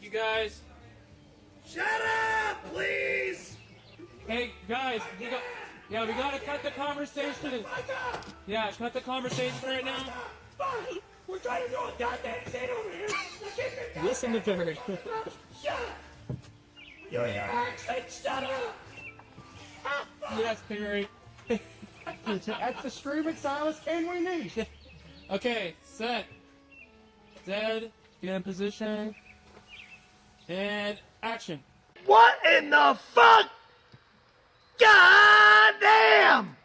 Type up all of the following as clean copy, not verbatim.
Thank you, guys. Shut up, please! Hey, guys, we gotta cut the conversation. Yeah, cut the conversation right now. We're trying to do a goddamn thing over here. Listen to Barry. Shut up! You're your accent, shut up! Yes, Barry. That's the screaming silence and we need. Okay, set. Dead. Get in position. And action. What in the fuck? God damn!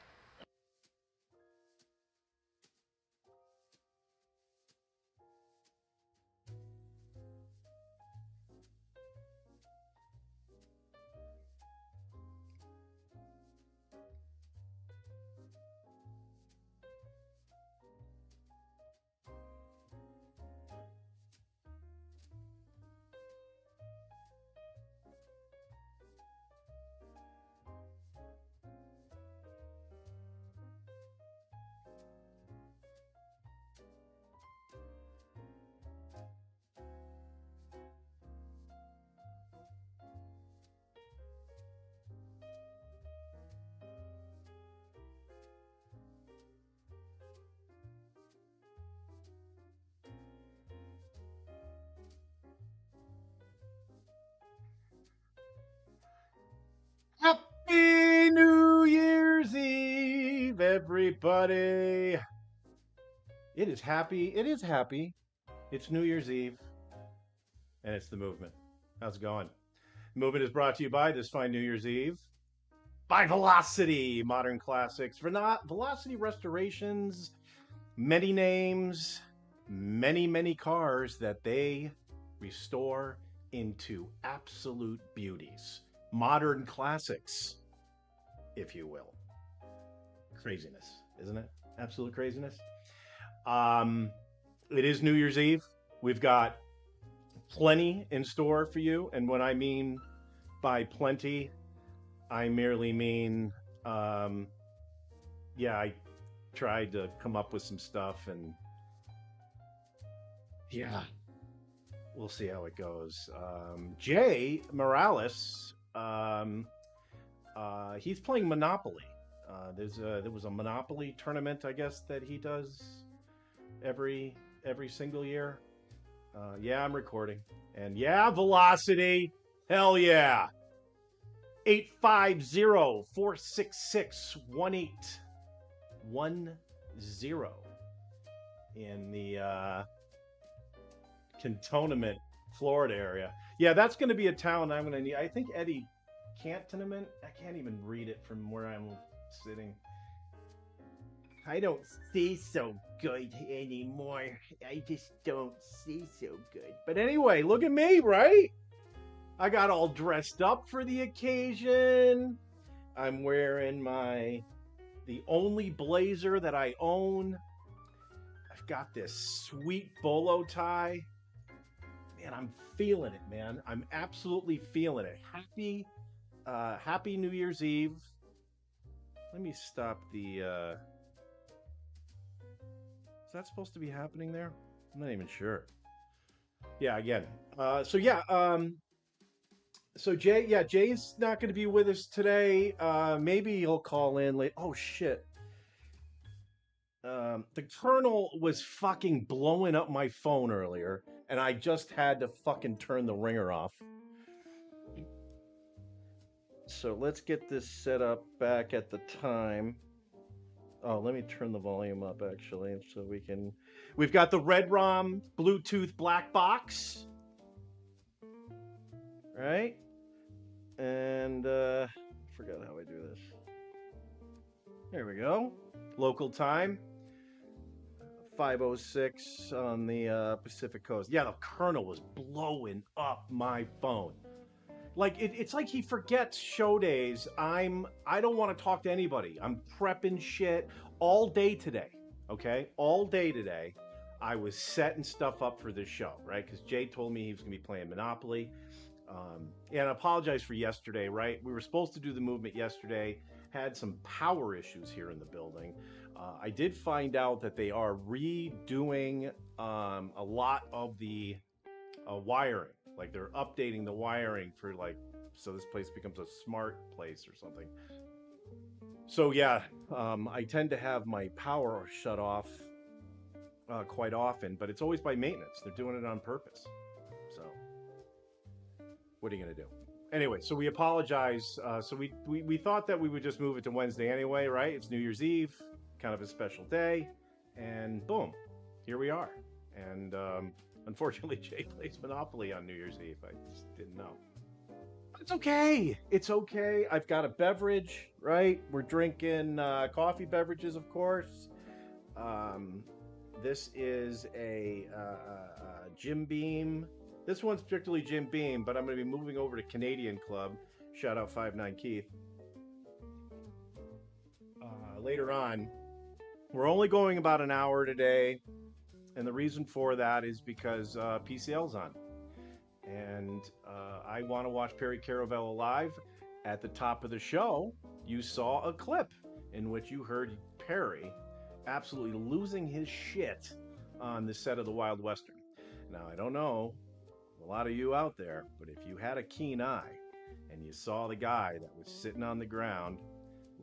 Happy New Year's Eve, everybody. It is happy. It is happy. It's New Year's Eve. And it's the movement. How's it going? The movement is brought to you by this fine New Year's Eve by Velocity Modern Classics. Velocity Restorations, many names, many cars that they restore into absolute beauties. Modern classics, if you will. Craziness, isn't it? Absolute craziness. It is New Year's Eve. We've got plenty in store for you. And what I mean by plenty, I merely mean, I tried to come up with some stuff and yeah, we'll see how it goes. Jay Morales, he's playing Monopoly. There was a Monopoly tournament, I guess, that he does every single year. Yeah, I'm recording. And yeah, Velocity. Hell yeah. 850-466-1810 in the Cantonment, Florida area. Yeah, that's going to be a town I'm going to need. I think Eddie Cantonment. I can't even read it from where I'm sitting. I don't see so good anymore. I just don't see so good. But anyway, look at me, right? I got all dressed up for the occasion. I'm wearing the only blazer that I own. I've got this sweet bolo tie. Man, I'm feeling it, man. I'm absolutely feeling it. Happy New Year's Eve. Let me stop the, is that supposed to be happening there? I'm not even sure. Yeah, again. So Jay's not going to be with us today. Maybe he'll call in late. Oh, shit. The Colonel was fucking blowing up my phone earlier, and I just had to fucking turn the ringer off. So let's get this set up back at the time. Oh, let me turn the volume up, actually, so we can... We've got the Red ROM Bluetooth black box. Right? And, forgot how I do this. There we go. Local time. 5:06 on the Pacific Coast. Yeah, the Colonel was blowing up my phone. Like, it's like he forgets show days. I don't want to talk to anybody. I'm prepping shit all day today, okay? All day today. I was setting stuff up for this show, right? Because Jay told me he was going to be playing Monopoly. And I apologize for yesterday, right? We were supposed to do the movement yesterday. Had some power issues here in the building. I did find out that they are redoing a lot of the wiring. Like they're updating the wiring for like, so this place becomes a smart place or something. So yeah, I tend to have my power shut off quite often, but it's always by maintenance. They're doing it on purpose. So what are you gonna do? Anyway, so we apologize. So we thought that we would just move it to Wednesday anyway, right? It's New Year's Eve, kind of a special day, and boom, here we are. And unfortunately, Jay plays Monopoly on New Year's Eve. I just didn't know. It's okay. It's okay. I've got a beverage, right? We're drinking coffee beverages, of course. This is a Jim Beam. This one's particularly Jim Beam, but I'm going to be moving over to Canadian Club. Shout out 59 Keith. Later on, we're only going about an hour today, and the reason for that is because PCL's on. And I want to watch Perry Caravello live. At the top of the show, you saw a clip in which you heard Perry absolutely losing his shit on the set of the Wild Western. Now, I don't know a lot of you out there, but if you had a keen eye and you saw the guy that was sitting on the ground,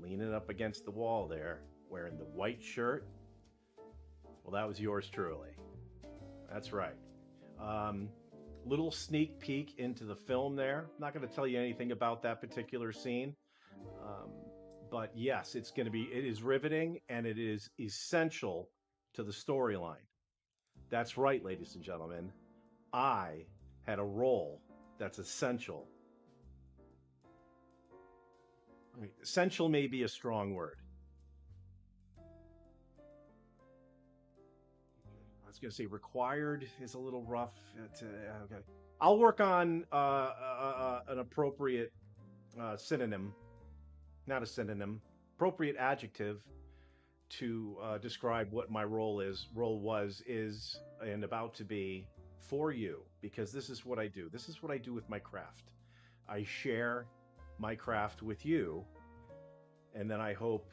leaning up against the wall there, wearing the white shirt, well, that was yours truly. That's right. Little sneak peek into the film there. I'm not going to tell you anything about that particular scene. But yes, it is riveting, and it is essential to the storyline. That's right, ladies and gentlemen. I had a role that's essential. I mean, essential may be a strong word. I was going to say required is a little rough. Okay. I'll work on an appropriate synonym, not a synonym, appropriate adjective to describe what my role was, and about to be for you, because this is what I do. This is what I do with my craft. I share my craft with you, and then I hope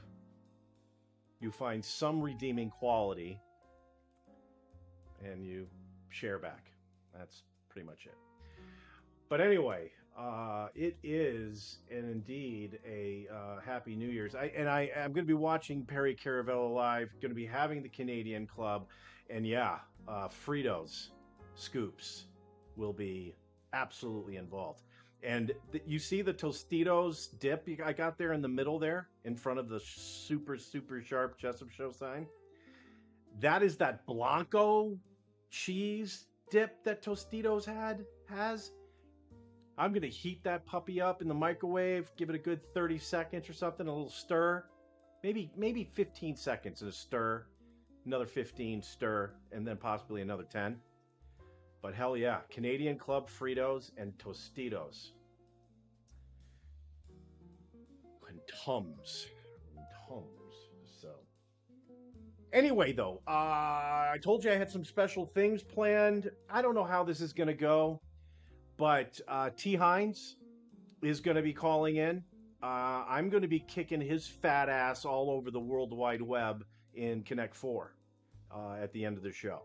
you find some redeeming quality and you share back. That's pretty much it. But anyway, it is indeed a Happy New Year's. I'm going to be watching Perry Caravello live. Going to be having the Canadian Club, and yeah, Fritos scoops will be absolutely involved. And you see the Tostitos dip I got there in the middle there, in front of the super sharp Jessup Show sign. That is that Blanco cheese dip that Tostitos has. I'm going to heat that puppy up in the microwave, give it a good 30 seconds or something, a little stir. Maybe 15 seconds and a stir, another 15 stir, and then possibly another 10. But hell yeah, Canadian Club Fritos and Tostitos. And Tums. So anyway, though, I told you I had some special things planned. I don't know how this is going to go, but T. Hines is going to be calling in. I'm going to be kicking his fat ass all over the World Wide Web in Connect 4 at the end of the show.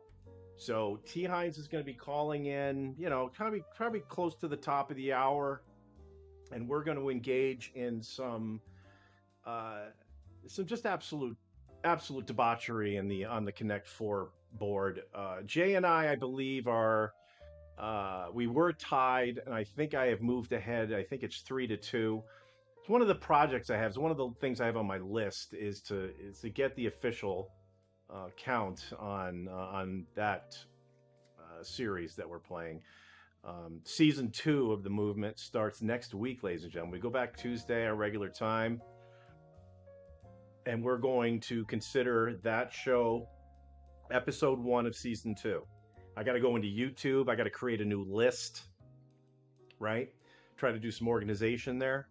So T. Hines is going to be calling in, probably close to the top of the hour, and we're going to engage in some just absolute debauchery on the Connect 4 board. Jay and I believe we were tied, and I think I have moved ahead. I think it's 3-2. It's one of the projects I have. It's one of the things I have on my list is to get the official count on that series that we're playing. Season 2 of the movement starts next week, ladies and gentlemen. We go back Tuesday, our regular time, and we're going to consider that show episode 1 of season 2. I got to go into YouTube. I got to create a new list, right? Try to do some organization there.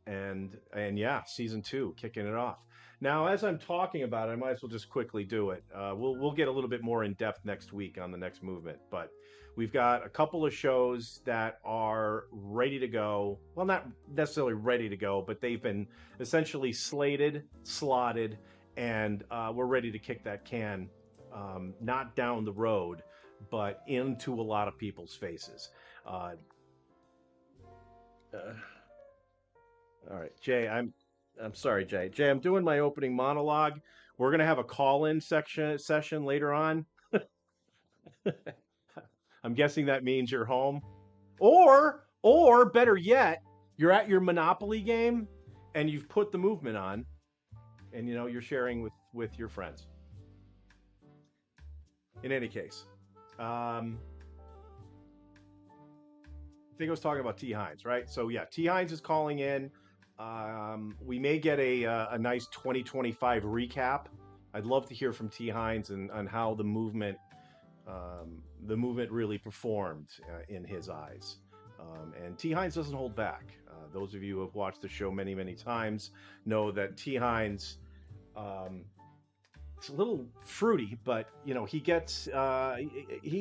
And yeah, season 2, kicking it off. Now, as I'm talking about it, I might as well just quickly do it. We'll get a little bit more in depth next week on the next movement, but we've got a couple of shows that are ready to go. Well, not necessarily ready to go, but they've been essentially slated, slotted, and we're ready to kick that can, not down the road, but into a lot of people's faces. Uh, all right, Jay. I'm sorry, Jay. Jay, I'm doing my opening monologue. We're gonna have a call-in session later on. I'm guessing that means you're home, or better yet, you're at your Monopoly game and you've put the movement on, and you're sharing with your friends. In any case, I think I was talking about T. Hines, right? So yeah, T. Hines is calling in. We may get a nice 2025 recap. I'd love to hear from T. Hines and on how the movement really performed in his eyes. And T. Hines doesn't hold back. Those of you who have watched the show many, many times know that T. Hines, it's a little fruity, but he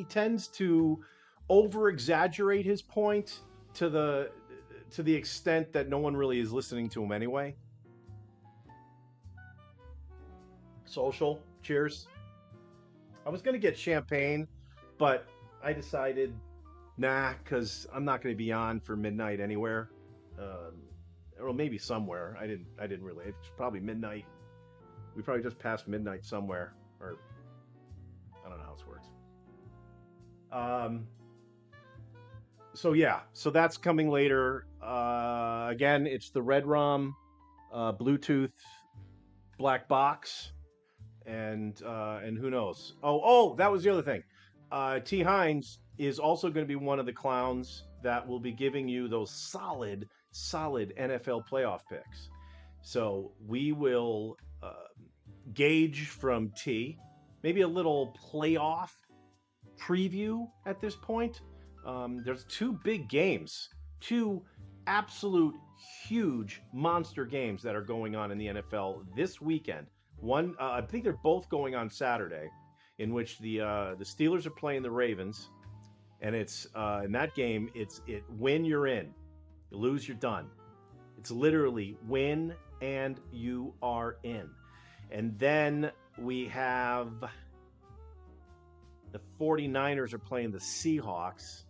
tends to over-exaggerate his point to the extent that no one really is listening to him anyway. Social, cheers. I was gonna get champagne, but I decided, nah, because I'm not gonna be on for midnight anywhere, or maybe somewhere. I didn't really. It's probably midnight. We probably just passed midnight somewhere, or I don't know how this works. So yeah, so that's coming later. Again, it's the Red Rum Bluetooth black box, and who knows? Oh, that was the other thing. T. Hines is also going to be one of the clowns that will be giving you those solid NFL playoff picks. So we will gauge from T, maybe a little playoff preview at this point. There's two big games, two absolute huge monster games that are going on in the NFL this weekend. One, I think they're both going on Saturday, in which the Steelers are playing the Ravens, and it's in that game, it's win, you're in, you lose, you're done. It's literally win and you are in. And then we have the 49ers are playing the Seahawks,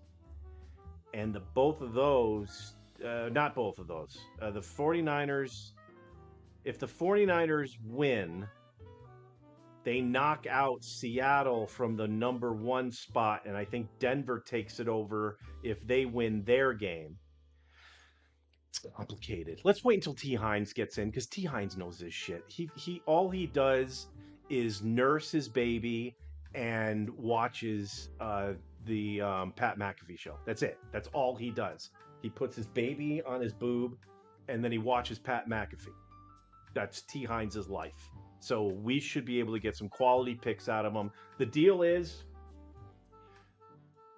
and the 49ers, if the 49ers win, they knock out Seattle from the number 1 spot, and I think Denver takes it over if they win their game. It's complicated. Let's wait until T. Hines gets in, because T. Hines knows this shit. He all he does is nurse his baby and watches the Pat McAfee show. That's it. That's all he does. He puts his baby on his boob, and then he watches Pat McAfee. That's T. Hines' life. So we should be able to get some quality picks out of him. The deal is,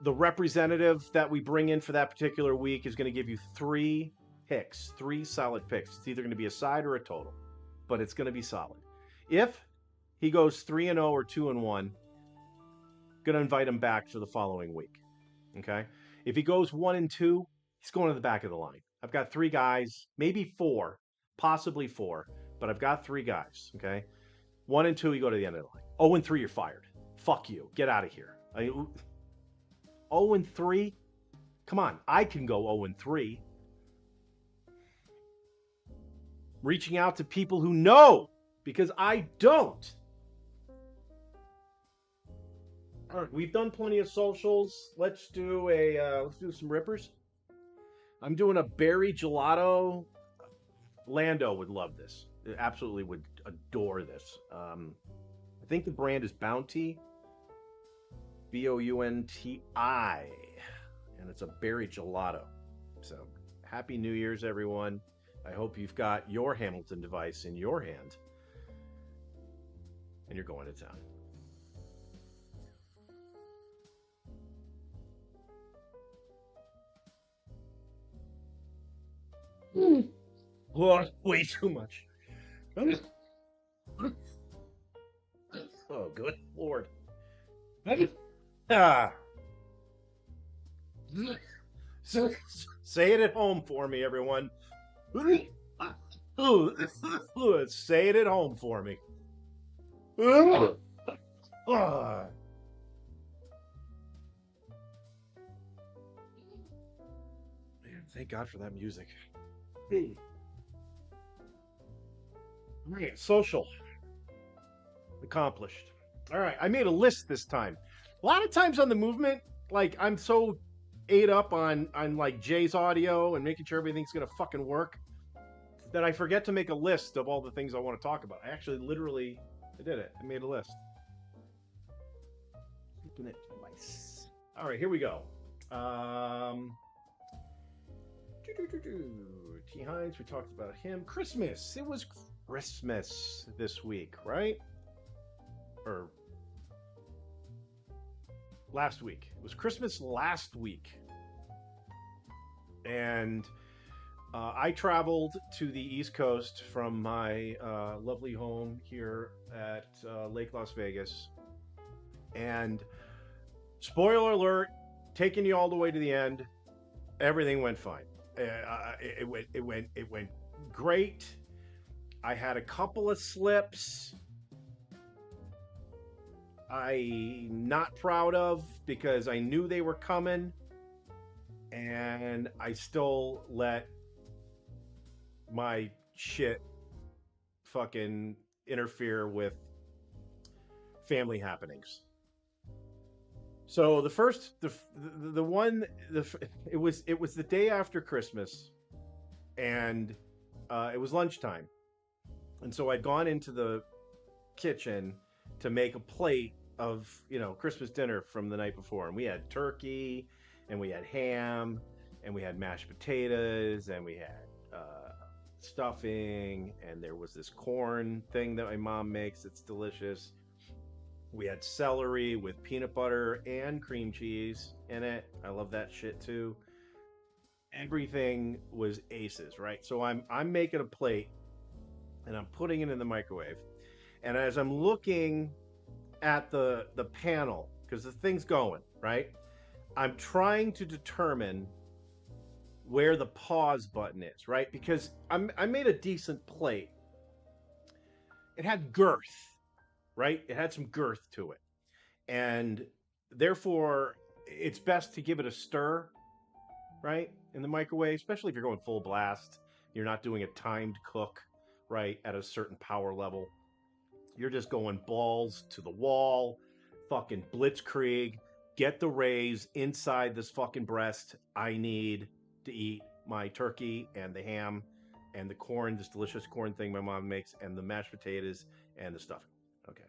the representative that we bring in for that particular week is going to give you 3 picks, 3 solid picks. It's either going to be a side or a total, but it's going to be solid. If he goes 3-0 or 2-1, going to invite him back for the following week. Okay? If he goes 1-2, he's going to the back of the line. I've got 3 guys, maybe 4, possibly 4, but I've got 3 guys. Okay? 1-2, you go to the end of the line. 0-3, you're fired. Fuck you. Get out of here. 0-3? Come on. I can go 0-3. Reaching out to people who know, because I don't. All right, we've done plenty of socials. Let's do some rippers. I'm doing a berry gelato. Lando would love this. Absolutely would adore this. I think the brand is Bounty, Bounti, and it's a berry gelato. So happy New Year's, everyone. I hope you've got your Hamilton device in your hand and you're going to town. Oh, way too much. Oh, good Lord. So, say it at home for me, everyone. Say it at home for me. thank God for that music. All right, social accomplished. All right, I made a list this time. A lot of times on the movement, like I'm so ate up on like Jay's audio and making sure everything's gonna fucking work that I forget to make a list of all the things I want to talk about. I actually literally I did it. I made a list. Keeping it nice. All right, here we go. T. Hines, we talked about him. Christmas. It was Christmas this week, right? Or last week. It was Christmas last week. And I traveled to the East Coast from my lovely home here at Lake Las Vegas. And spoiler alert, taking you all the way to the end, everything went fine. It went great. I had a couple of slips I'm not proud of because I knew they were coming, and I still let my shit fucking interfere with family happenings. So the first, the one, it was the day after Christmas, and it was lunchtime, and so I'd gone into the kitchen to make a plate of, you know, Christmas dinner from the night before, and we had turkey, and we had ham, and we had mashed potatoes, and we had stuffing, and there was this corn thing that my mom makes. It's delicious. We had celery with peanut butter and cream cheese in it. I love that shit too. Everything was aces, right? So I'm making a plate and I'm putting it in the microwave. And as I'm looking at the panel, because the thing's going, right? I'm trying to determine where the pause button is, right? Because I made a decent plate. It had girth, right? It had some girth to it. And therefore, it's best to give it a stir, right? In the microwave, especially if you're going full blast. You're not doing a timed cook, right? At a certain power level. You're just going balls to the wall, fucking blitzkrieg, get the rays inside this fucking breast. I need to eat my turkey and the ham and the corn, this delicious corn thing my mom makes, and the mashed potatoes and the stuffing. Okay.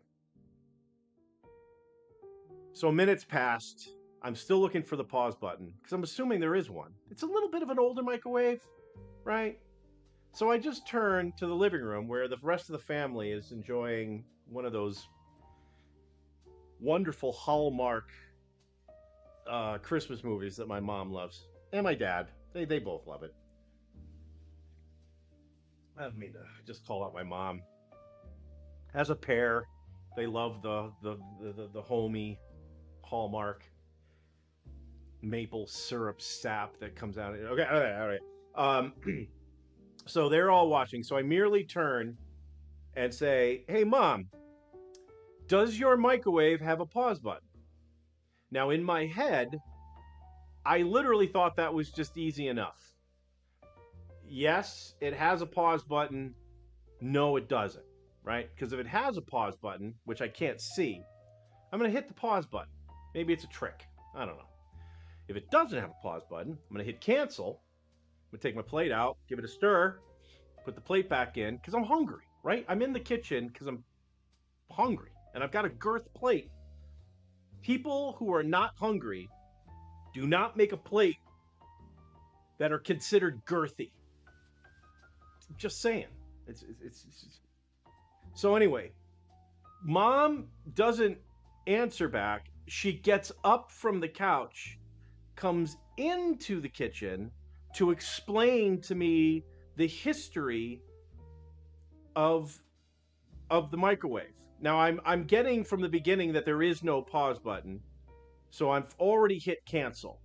So minutes passed. I'm still looking for the pause button because I'm assuming there is one. It's a little bit of an older microwave, right? So I just turned to the living room where the rest of the family is enjoying one of those wonderful Hallmark Christmas movies that my mom loves. And my dad. They both love it. I don't mean to just call out my mom. As a pair, they love the homey Hallmark maple syrup sap that comes out. Okay, all right. So they're all watching. So I merely turn and say, "Hey, Mom, does your microwave have a pause button?" Now, in my head, I literally thought that was just easy enough. Yes, it has a pause button. No, it doesn't, right? Because if it has a pause button, which I can't see, I'm going to hit the pause button. Maybe it's a trick. I don't know. If it doesn't have a pause button, I'm going to hit cancel. I'm going to take my plate out, give it a stir, put the plate back in, because I'm hungry, right? I'm in the kitchen because I'm hungry, and I've got a girth plate. People who are not hungry do not make a plate that are considered girthy. Just saying. It's So anyway, Mom doesn't answer back. She gets up from the couch, comes into the kitchen to explain to me the history of the microwave. Now I'm getting from the beginning that there is no pause button. So I've already hit cancel.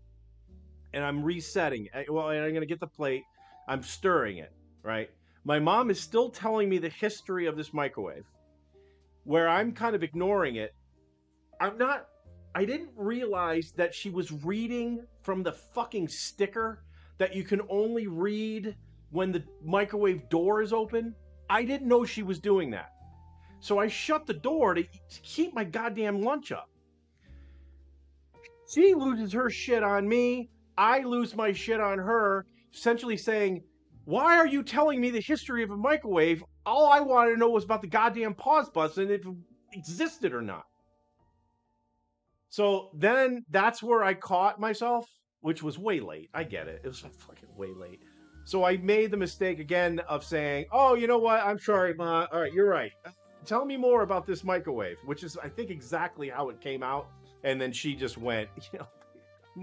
And I'm resetting. Well, I'm going to get the plate. I'm stirring it, right? My mom is still telling me the history of this microwave, where I'm kind of ignoring it. I didn't realize that she was reading from the fucking sticker that you can only read when the microwave door is open? I didn't know she was doing that. So I shut the door to keep my goddamn lunch up. She loses her shit on me. I lose my shit on her, essentially saying, why are you telling me the history of a microwave? All I wanted to know was about the goddamn pause button, if it existed or not. So then that's where I caught myself, which was way late. I get it. It was fucking way late. So I made the mistake again of saying, oh, you know what? I'm sorry, Ma. All right, you're right. Tell me more about this microwave, which is, I think, exactly how it came out. And then she just went, I'm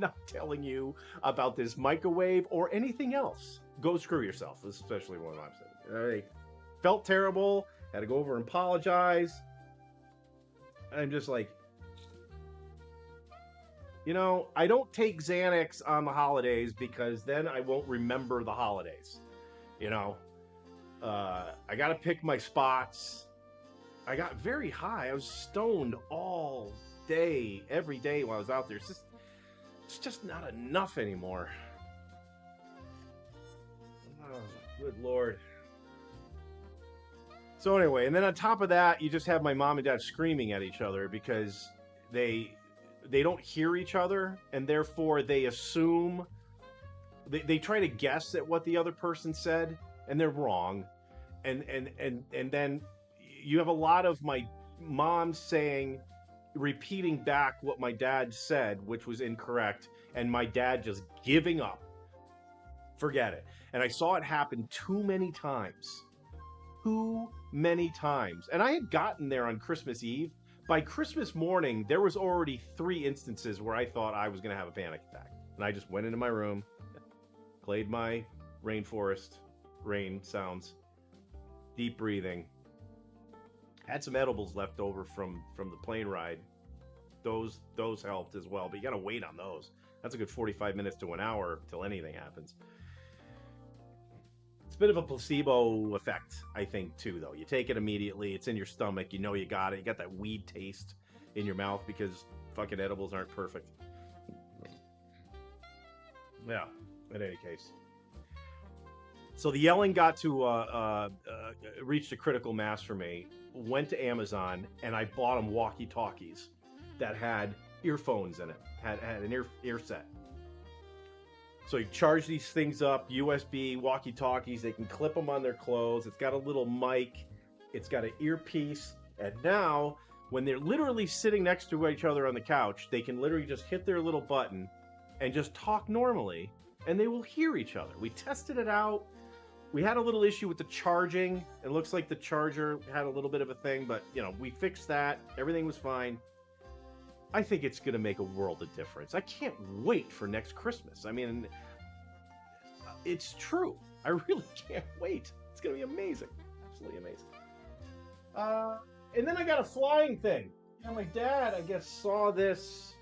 not telling you about this microwave or anything else. Go screw yourself. This is especially what I'm saying. I felt terrible. Had to go over and apologize. I'm just like, I don't take Xanax on the holidays because then I won't remember the holidays. I got to pick my spots. I got very high. I was stoned all day, every day while I was out there. It's just not enough anymore. Oh, good Lord. So anyway, and then on top of that, you just have my mom and dad screaming at each other because they don't hear each other, and therefore they assume, they try to guess at what the other person said, and they're wrong. And then you have a lot of my mom repeating back what my dad said, which was incorrect, and my dad just giving up. Forget it. And I saw it happen too many times. Too many times. And I had gotten there on Christmas Eve. By Christmas morning, there was already 3 instances where I thought I was going to have a panic attack. And I just went into my room, played my rainforest, rain sounds, deep breathing. Had some edibles left over from the plane ride. Those helped as well, but you got to wait on those. That's a good 45 minutes to an hour till anything happens. It's a bit of a placebo effect, I think, too, though. You take it immediately. It's in your stomach. You know you got it. You got that weed taste in your mouth because fucking edibles aren't perfect. Yeah, in any case. So the yelling got to reached a critical mass for me. Went to Amazon and I bought them walkie-talkies that had earphones in it. Had an ear set. So you charge these things up, USB walkie-talkies. They can clip them on their clothes. It's got a little mic. It's got an earpiece. And now, when they're literally sitting next to each other on the couch, they can literally just hit their little button and just talk normally, and they will hear each other. We tested it out. We had a little issue with the charging. It looks like the charger had a little bit of a thing, but, we fixed that. Everything was fine. I think it's going to make a world of difference. I can't wait for next Christmas. I mean, it's true. I really can't wait. It's going to be amazing. Absolutely amazing. And then I got a flying thing. My dad, I guess, saw this.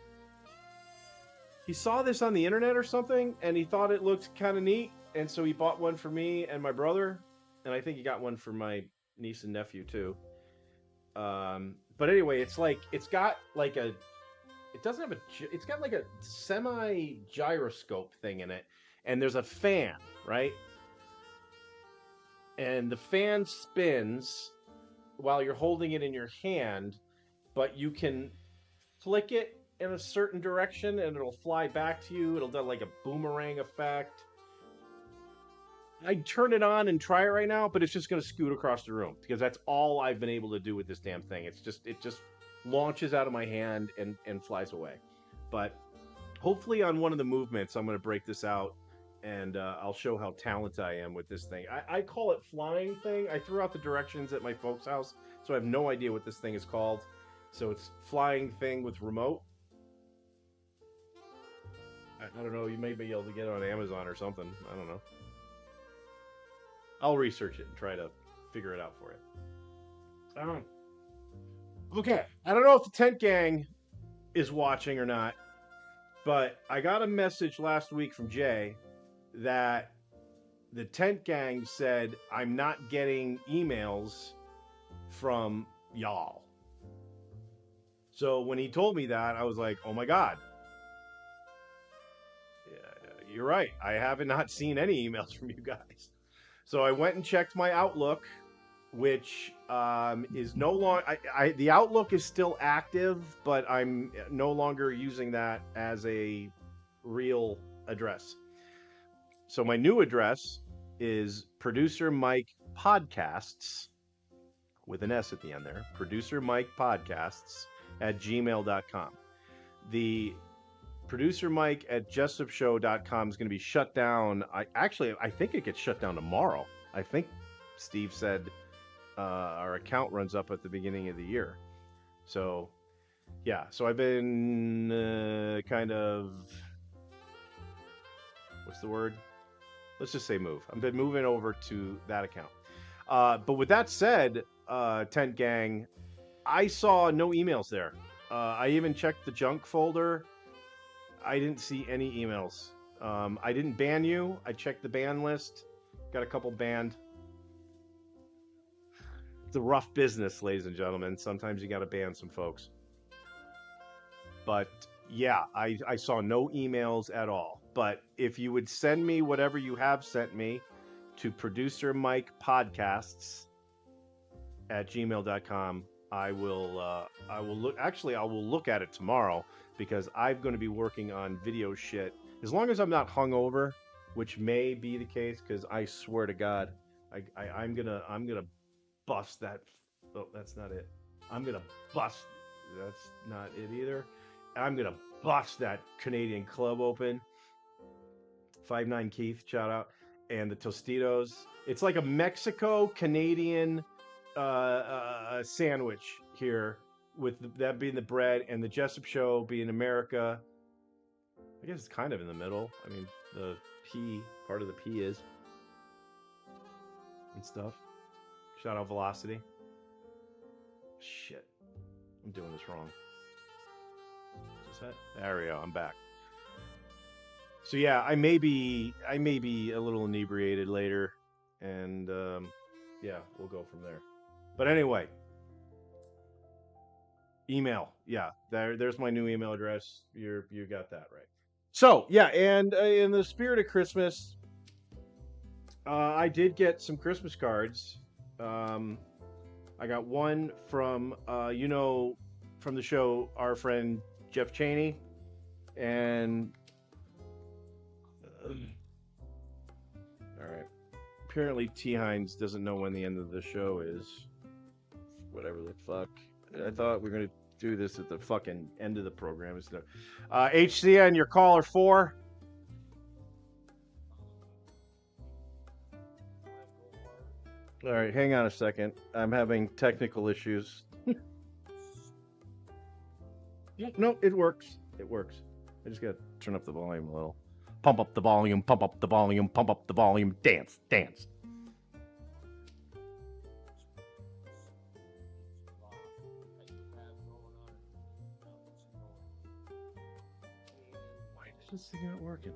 He saw this on the internet or something, and he thought it looked kind of neat. And so he bought one for me and my brother. And I think he got one for my niece and nephew, too. But anyway, it's got like a semi-gyroscope thing in it, and there's a fan, right? And the fan spins while you're holding it in your hand, but you can flick it in a certain direction and it'll fly back to you. It'll do like a boomerang effect. I'd turn it on and try it right now, but it's just going to scoot across the room because that's all I've been able to do with this damn thing. It just launches out of my hand and flies away. But hopefully on one of the movements, I'm going to break this out and I'll show how talented I am with this thing. I call it flying thing. I threw out the directions at my folks' house, so I have no idea what this thing is called. So it's flying thing with remote. I don't know. You may be able to get it on Amazon or something. I don't know. I'll research it and try to figure it out for you. Okay. I don't know if the Tent Gang is watching or not, but I got a message last week from Jay that the Tent Gang said I'm not getting emails from y'all. So when he told me that, I was like, oh my God. you're right. I haven't not seen any emails from you guys. So I went and checked my Outlook, which is no longer. The Outlook is still active, but I'm no longer using that as a real address. So my new address is Producer Mike Podcasts with an S at the end there. Producer Mike Podcasts at gmail.com. The Producer Mike at jessupshow.com is going to be shut down. I think it gets shut down tomorrow. I think Steve said our account runs up at the beginning of the year. So, yeah. So I've been kind of, what's the word? Let's just say move. I've been moving over to that account. But with that said, Tent Gang, I saw no emails there. I even checked the junk folder. I didn't see any emails. I didn't ban you. I checked the ban list. Got a couple banned. It's a rough business, ladies and gentlemen. Sometimes you got to ban some folks. But yeah, I saw no emails at all. But if you would send me whatever you have sent me to Producer Mike Podcasts at gmail.com, I will look. Actually, I will look at it tomorrow because I'm going to be working on video shit. As long as I'm not hungover, which may be the case, because I swear to God, I'm gonna bust that. Oh, that's not it. I'm gonna bust. That's not it either. I'm gonna bust that Canadian club open. 5'9" Keith, shout out, and the Tostitos. It's like a Mexico Canadian sandwich here, with that being the bread and the Jessup Show being America. I guess it's kind of in the middle. I mean, the P part of the P is and stuff. Shout out Velocity. Shit, I'm doing this wrong. Is that? There we go. I'm back. So yeah, I may be a little inebriated later, and yeah, we'll go from there. But anyway, email. Yeah, there's my new email address. You got that right. So yeah, and in the spirit of Christmas, I did get some Christmas cards. I got one from from the show, our friend Jeff Cheney, and all right. Apparently, T. Hines doesn't know when the end of the show is. Whatever the fuck. I thought we were gonna do this at the fucking end of the program. Instead. HCN, your caller 4. All right, hang on a second. I'm having technical issues. Yeah, no, it works. It works. I just gotta turn up the volume a little. Pump up the volume, pump up the volume, pump up the volume. Dance, dance. Why is this thing not working?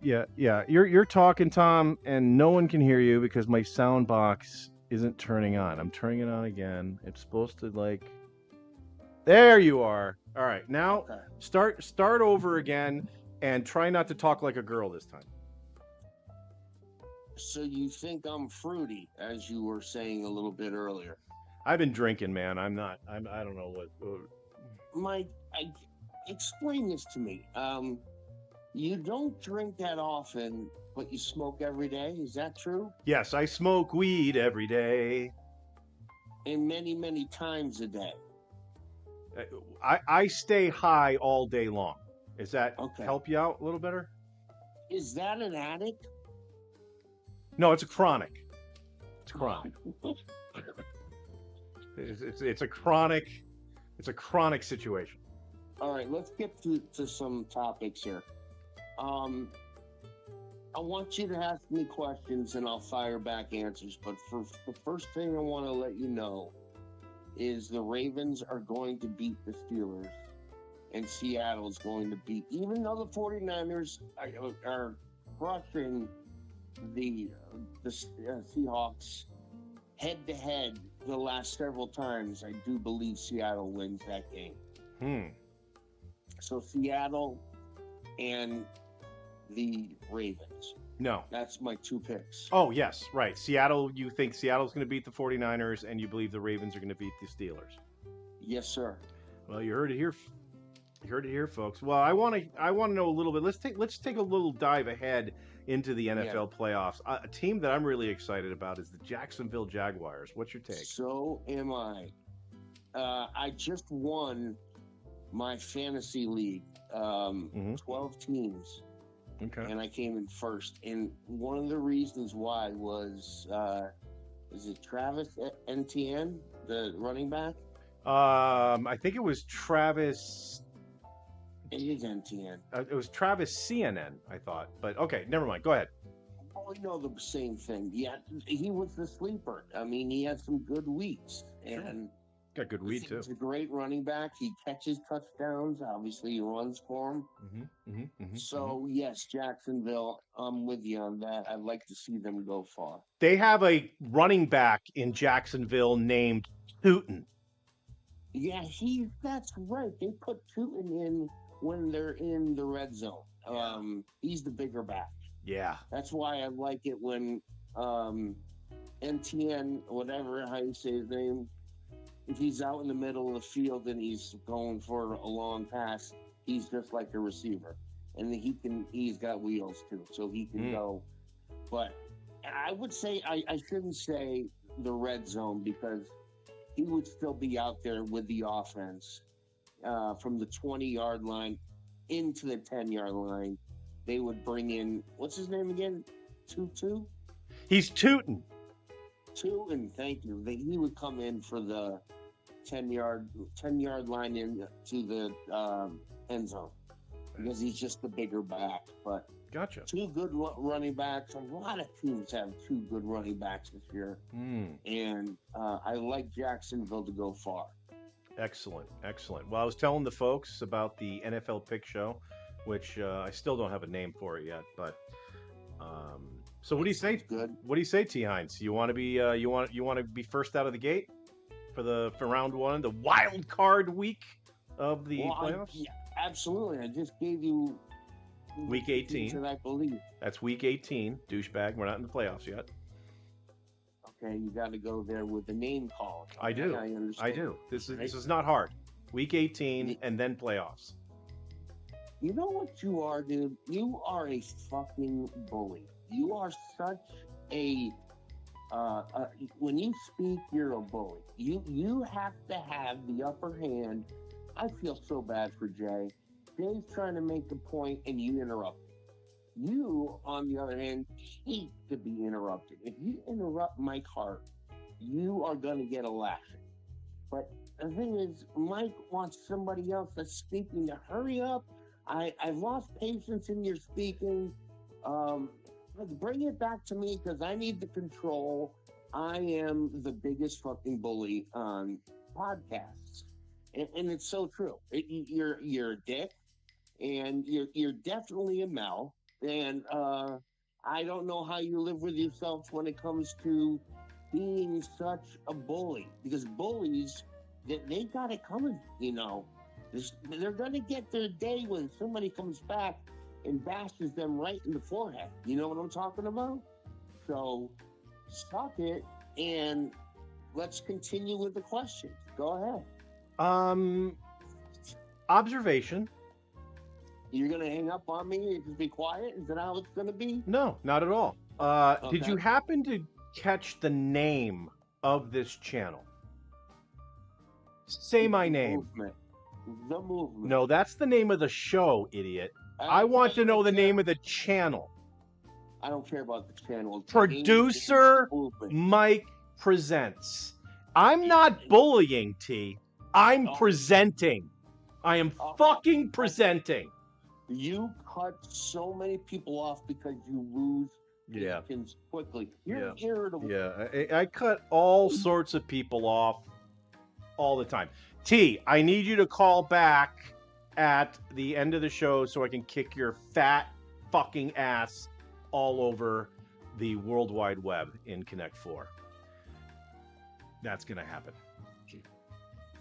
Yeah. You're talking, Tom, and no one can hear you because my sound box isn't turning on. I'm turning it on again. It's supposed to There you are. All right, now okay. Start over again, and try not to talk like a girl this time. So you think I'm fruity, as you were saying a little bit earlier? I've been drinking, man. I don't know what. Mike, explain this to me. You don't drink that often, but you smoke every day. Is that true? Yes, I smoke weed every day. And many, many times a day. I stay high all day long. Does that help you out a little better? Is that an addict? No, it's a chronic. It's chronic. It's a chronic. It's a chronic situation. All right, let's get to some topics here. I want you to ask me questions and I'll fire back answers. But for the first thing I want to let you know is the Ravens are going to beat the Steelers and Seattle's going to beat, even though the 49ers are crushing the Seahawks head to head the last several times, I do believe Seattle wins that game. So Seattle and the Ravens. No. That's my 2 picks. Oh, yes, right. Seattle, you think Seattle's going to beat the 49ers, and you believe the Ravens are going to beat the Steelers. Yes, sir. Well, you heard it here. You heard it here, folks. Well, I want to know a little bit. Let's take a little dive ahead into the NFL playoffs. A team that I'm really excited about is the Jacksonville Jaguars. What's your take? So am I. I just won my fantasy league, 12 teams. Okay. And I came in first. And one of the reasons why was, is it Travis Etienne, the running back? I think it was Travis. It is Etienne. It was Travis CNN, I thought. But okay, never mind. Go ahead. Well, we know the same thing. Yeah, he was the sleeper. I mean, he had some good weeks. And got good weed, too. He's a great running back. He catches touchdowns. Obviously, he runs for him. So, yes, Jacksonville, I'm with you on that. I'd like to see them go far. They have a running back in Jacksonville named Tootin. Yeah, that's right. They put Tootin in when they're in the red zone. He's the bigger back. Yeah. That's why I like it when NTN, whatever, how you say his name, if he's out in the middle of the field and he's going for a long pass, he's just like a receiver. And he's got wheels too, so he can go. But I would say, I shouldn't say the red zone, because he would still be out there with the offense from the 20-yard line into the 10-yard line. They would bring in, what's his name again? Tutu? He's Tootin. Tootin, thank you. He would come in for the 10-yard line into the end zone, because he's just the bigger back. But gotcha. 2 good running backs. A lot of teams have 2 good running backs this year. And I like Jacksonville to go far. Excellent. Well, I was telling the folks about the NFL Pick Show, which I still don't have a name for it yet. But so what do you say? Good. What do you say, T. Hines? You want to be you want to be first out of the gate for round 1, the wild card week of the playoffs? Yeah, absolutely. I just gave you week 18. That I believe. That's week 18, douchebag. We're not in the playoffs yet. Okay, you got to go there with the name call. I do. I do. This is not hard. Week 18 and then playoffs. You know what you are, dude? You are a fucking bully. You are such a when you speak, you're a bully. You have to have the upper hand. I feel so bad for Jay. Jay's trying to make a point and you interrupt. You, on the other hand, hate to be interrupted. If you interrupt Mike Hart, you are going to get a lashing. But the thing is, Mike wants somebody else that's speaking to hurry up. I've lost patience in your speaking. Bring it back to me, because I need the control. I am the biggest fucking bully on podcasts. And it's so true. You're a dick, and you're definitely a Mel. And I don't know how you live with yourself when it comes to being such a bully, because bullies, they got it coming, you know. They're going to get their day when somebody comes back and bashes them right in the forehead. You know what I'm talking about? So, stop it, and let's continue with the questions. Go ahead. Observation. You're going to hang up on me and just be quiet? Is that how it's going to be? No, not at all. Okay. Did you happen to catch the name of this channel? Say my name. The Movement. No, that's the name of the show, idiot. I want to know the name of the channel. I don't care about the channel. Producer Mike Presents. I'm not bullying, T. I'm presenting. I am fucking presenting. You cut so many people off because you lose patience quickly. You're irritable. Yeah, I cut all sorts of people off all the time. T, I need you to call back at the end of the show so I can kick your fat fucking ass all over the World Wide Web in Connect 4. That's going to happen.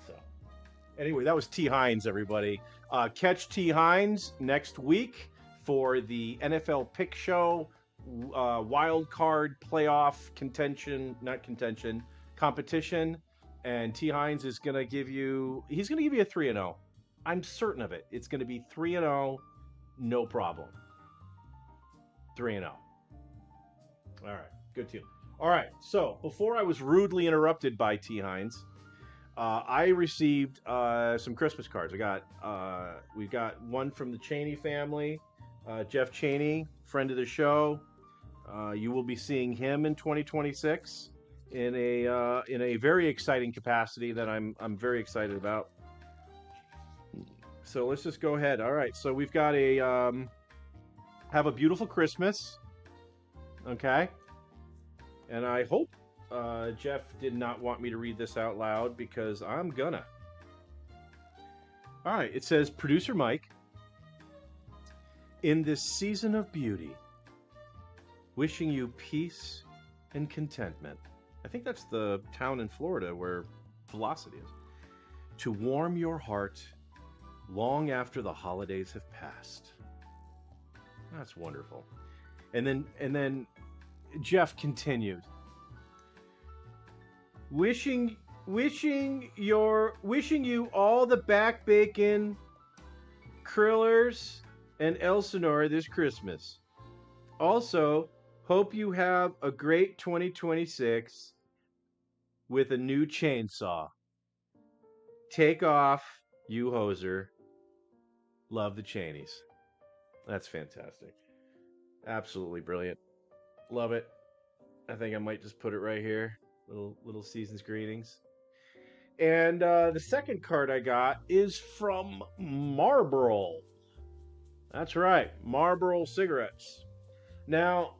So, Anyway, that was T. Hines, everybody. Catch T. Hines next week for the NFL Pick Show wild card playoff competition. And T. Hines is going to give you, he's going to give you a 3-0. I'm certain of it. It's going to be 3-0, no problem. 3-0. All right, good team. All right, so before I was rudely interrupted by T. Hines, I received some Christmas cards. We got one from the Cheney family, Jeff Cheney, friend of the show. You will be seeing him in 2026 in a very exciting capacity that I'm very excited about. So let's just go ahead. All right, so we've got a have a beautiful Christmas. Okay, and I hope Jeff did not want me to read this out loud because I'm gonna. All right, it says, Producer Mike, in this season of beauty, wishing you peace and contentment. I think that's the town in Florida where Velocity is. To warm your heart long after the holidays have passed. That's wonderful. And then Jeff continued. Wishing you all the back bacon, Krillers, and Elsinore this Christmas. Also, hope you have a great 2026 with a new chainsaw. Take off, you hoser. Love the Cheneys. That's fantastic. Absolutely brilliant. Love it. I think I might just put it right here. Little season's greetings. And the second card I got is from Marlboro. That's right, Marlboro cigarettes. Now,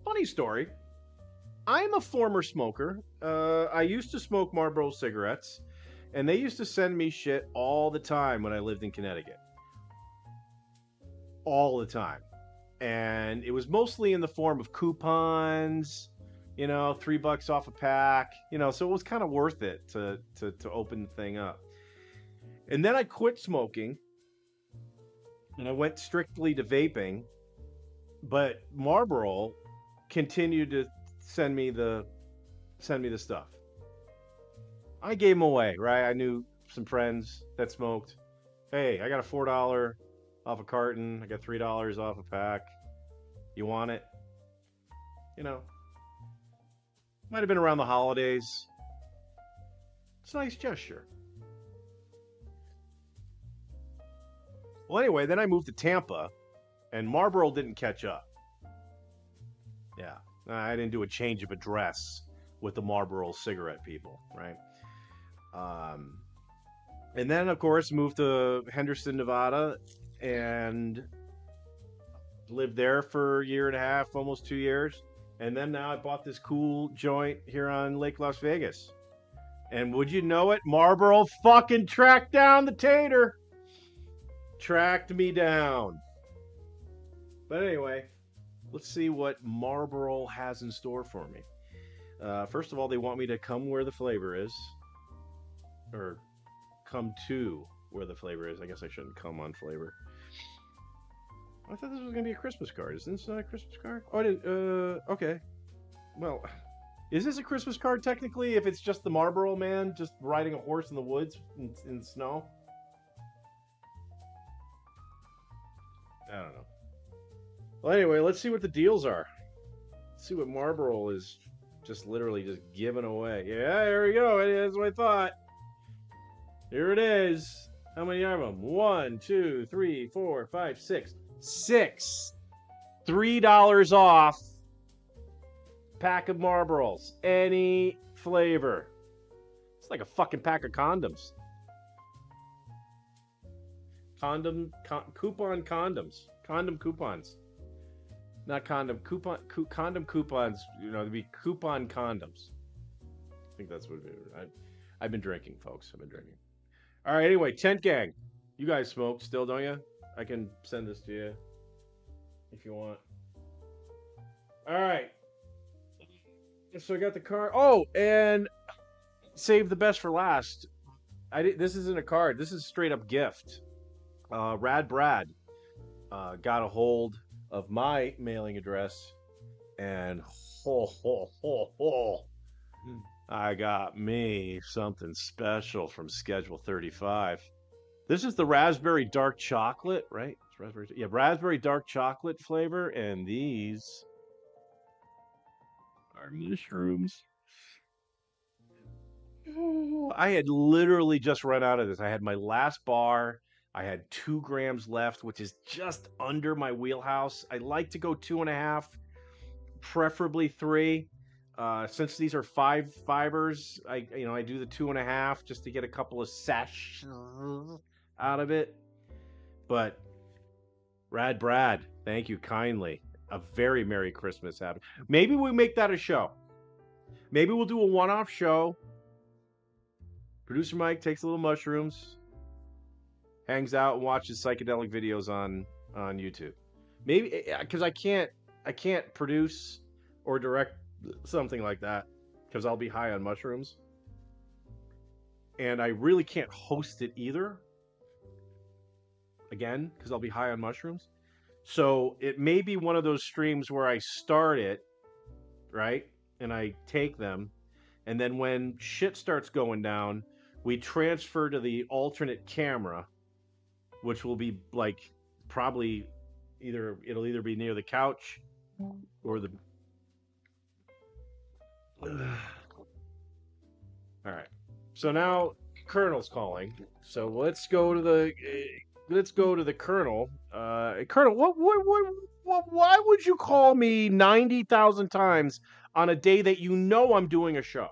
funny story. I'm a former smoker. I used to smoke Marlboro cigarettes, and they used to send me shit all the time when I lived in Connecticut. All the time. And it was mostly in the form of coupons, $3 off a pack, so it was kind of worth it to open the thing up. And then I quit smoking and I went strictly to vaping, but Marlboro continued to send me the stuff. I gave them away, right? I knew some friends that smoked. Hey, I got a $4 off a carton. I got $3 off a pack. You want it? Might have been around the holidays. It's a nice gesture. Well, anyway, then I moved to Tampa, and Marlboro didn't catch up. Yeah, I didn't do a change of address with the Marlboro cigarette people, right? And then, of course, moved to Henderson, Nevada, and lived there for a year and a half, almost 2 years. And then now I bought this cool joint here on Lake Las Vegas. And would you know it, Marlboro fucking tracked down the tater. Tracked me down. But anyway, let's see what Marlboro has in store for me. First of all, they want me to come where the flavor is. Or come to where the flavor is. I guess I shouldn't come on flavor. I thought this was going to be a Christmas card. Is this not a Christmas card? Oh, okay. Well, is this a Christmas card technically if it's just the Marlboro man just riding a horse in the woods in snow? I don't know. Well, anyway, let's see what the deals are. Let's see what Marlboro is just literally just giving away. Yeah, there we go. That's what I thought. Here it is. How many are them? 1, 2, 3, 4, 5, 6. 6. $3 off. Pack of Marlboros. Any flavor. It's like a fucking pack of condoms. Coupon condoms. Condom coupons. Not condom. Condom coupons. It'd be coupon condoms. I think that's what it is. I've been drinking, folks. I've been drinking. All right, anyway, Tent Gang. You guys smoke still, don't you? I can send this to you if you want. All right. So I got the car. Oh, and save the best for last. This isn't a card. This is straight up gift. Rad Brad got a hold of my mailing address, and I got me something special from Schedule 35. This is the raspberry dark chocolate, right? It's raspberry, yeah, raspberry dark chocolate flavor, and these are mushrooms. I had literally just run out of this. I had my last bar. I had 2 grams left, which is just under my wheelhouse. I like to go 2.5, preferably 3. Since these are 5 fibers, I do the 2.5 just to get a couple of sachets out of it. But Rad Brad, thank you kindly. A very Merry Christmas. Happy. Maybe we make that a show. Maybe we'll do a one-off show. Producer Mike takes a little mushrooms, hangs out and watches psychedelic videos on YouTube. Maybe because I can't produce or direct something like that because I'll be high on mushrooms, and I really can't host it either. Again, because I'll be high on mushrooms. So it may be one of those streams where I start it, right, and I take them, and then when shit starts going down, we transfer to the alternate camera, which will be like probably it'll either be near the couch or the. All right. So now Colonel's calling. So let's go to the Colonel. Colonel, why would you call me 90,000 times on a day that you know I'm doing a show?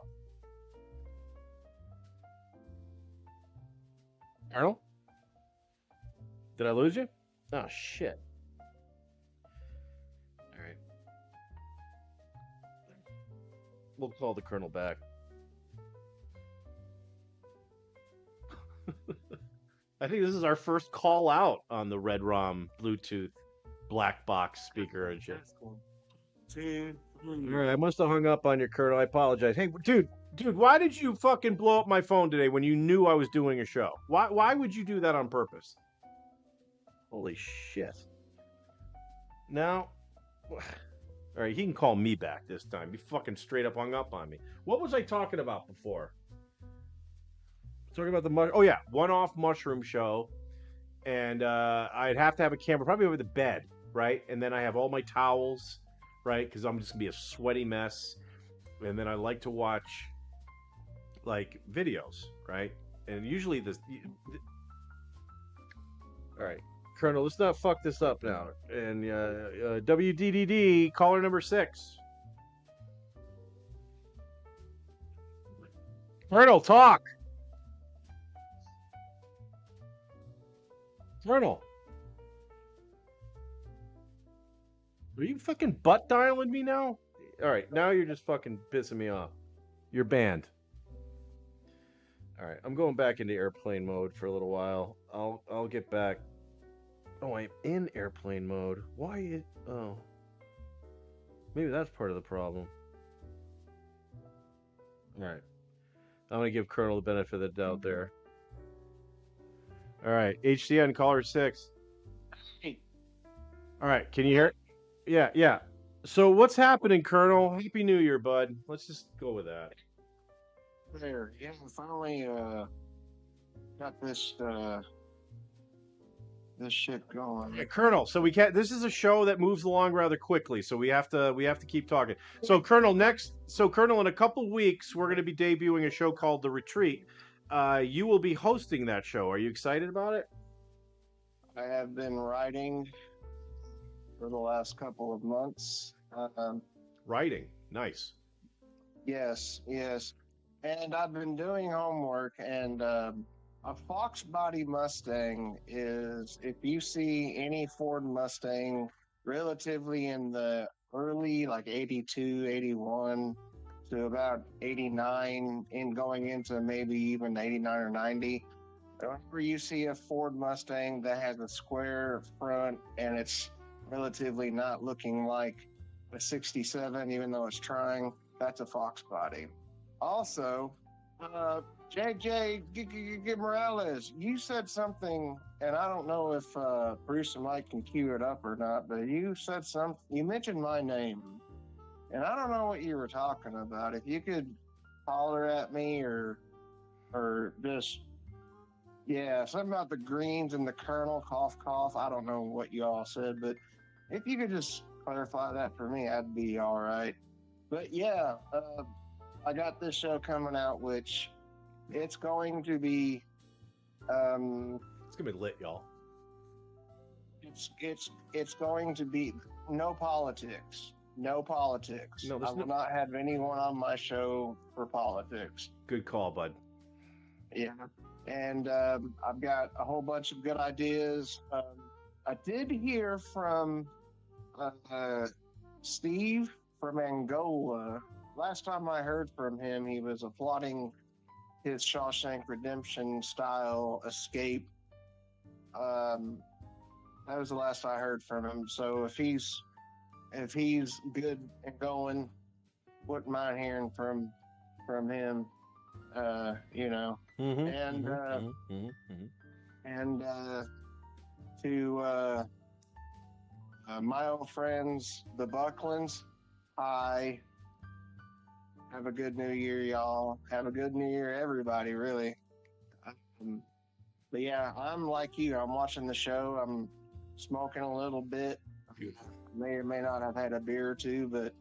Colonel? Did I lose you? Oh, shit. All right. We'll call the Colonel back. I think this is our first call out on the Red ROM Bluetooth black box speaker and shit. All right, I must have hung up on your Colonel. I apologize. Hey, dude, why did you fucking blow up my phone today when you knew I was doing a show? Why would you do that on purpose? Holy shit. Now, all right, he can call me back this time. He fucking straight up hung up on me. What was I talking about before? Talking about the one-off mushroom show, and I'd have to have a camera probably over the bed, right? And then I have all my towels, right? Because I'm just gonna be a sweaty mess. And then I like to watch like videos, right? And usually all right, Colonel, let's not fuck this up now. And WDDD caller number 6. Colonel, talk. Colonel, are you fucking butt dialing me now? All right, now you're just fucking pissing me off. You're banned. All right, I'm going back into airplane mode for a little while. I'll get back. Oh, I'm in airplane mode. Why? Oh, maybe that's part of the problem. All right, I'm gonna give Colonel the benefit of the doubt there. All right, HCN caller 6. Hey. All right, can you hear? Yeah. So what's happening, Colonel? Happy New Year, bud. Let's just go with that. There, yeah, finally got this shit going. Yeah, Colonel. So we can't. This is a show that moves along rather quickly, so we have to keep talking. So Colonel, in a couple weeks, we're going to be debuting a show called The Retreat. You will be hosting that show. Are you excited about it? I have been writing for the last couple of months. Writing, nice. Yes, and I've been doing homework. And a Fox body Mustang is, if you see any Ford Mustang relatively in the early, like 82, 81 to about 89, and going into maybe even 89 or 90, whenever you see a Ford Mustang that has a square front and it's relatively not looking like a 67, even though it's trying, that's a Fox body. Also, JJ GiGiGi Morales, you said something, and I don't know if Bruce and Mike can cue it up or not, but you said something. You mentioned my name, and I don't know what you were talking about. If you could holler at me or just something about the greens and the kernel, cough cough. I don't know what you all said, but if you could just clarify that for me, I'd be all right. But I got this show coming out, which it's going to be It's gonna be lit, y'all. it's going to be no politics. No politics. No, I there's will not have anyone on my show for politics. Good call, bud. Yeah. And I've got a whole bunch of good ideas. I did hear from Steve from Angola. Last time I heard from him, he was applauding his Shawshank Redemption style escape. That was the last I heard from him. So if he's good and going, wouldn't mind hearing from him. Mm-hmm, and to my old friends, the Bucklands. Hi. Have a good New Year, y'all. Have a good New Year, everybody, really. But yeah, I'm like you. I'm watching the show. I'm smoking a little bit. May or may not have had a beer or two, but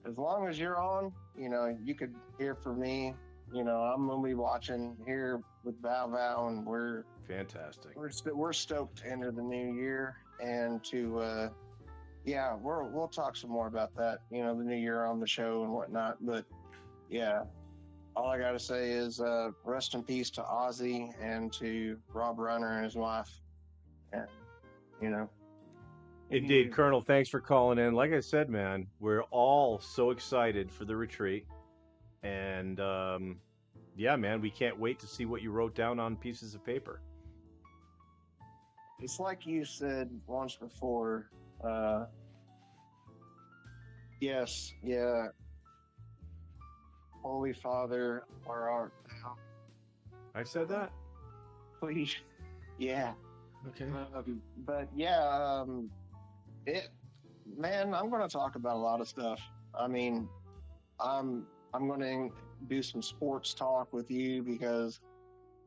as long as you're on, you could hear from me. I'm gonna be watching here with Val, and we're fantastic. We're stoked to enter the new year, and to we'll talk some more about that. The new year on the show and whatnot. But yeah, all I gotta say is rest in peace to Ozzy and to Rob Runner and his wife. And Indeed, Colonel, thanks for calling in. Like I said, man, we're all so excited for the retreat. And man, we can't wait to see what you wrote down on pieces of paper. It's like you said once before. Yes, yeah. Holy Father, where art thou? I said that? Please. Yeah. Okay. But I'm going to talk about a lot of stuff. I mean, I'm going to do some sports talk with you because,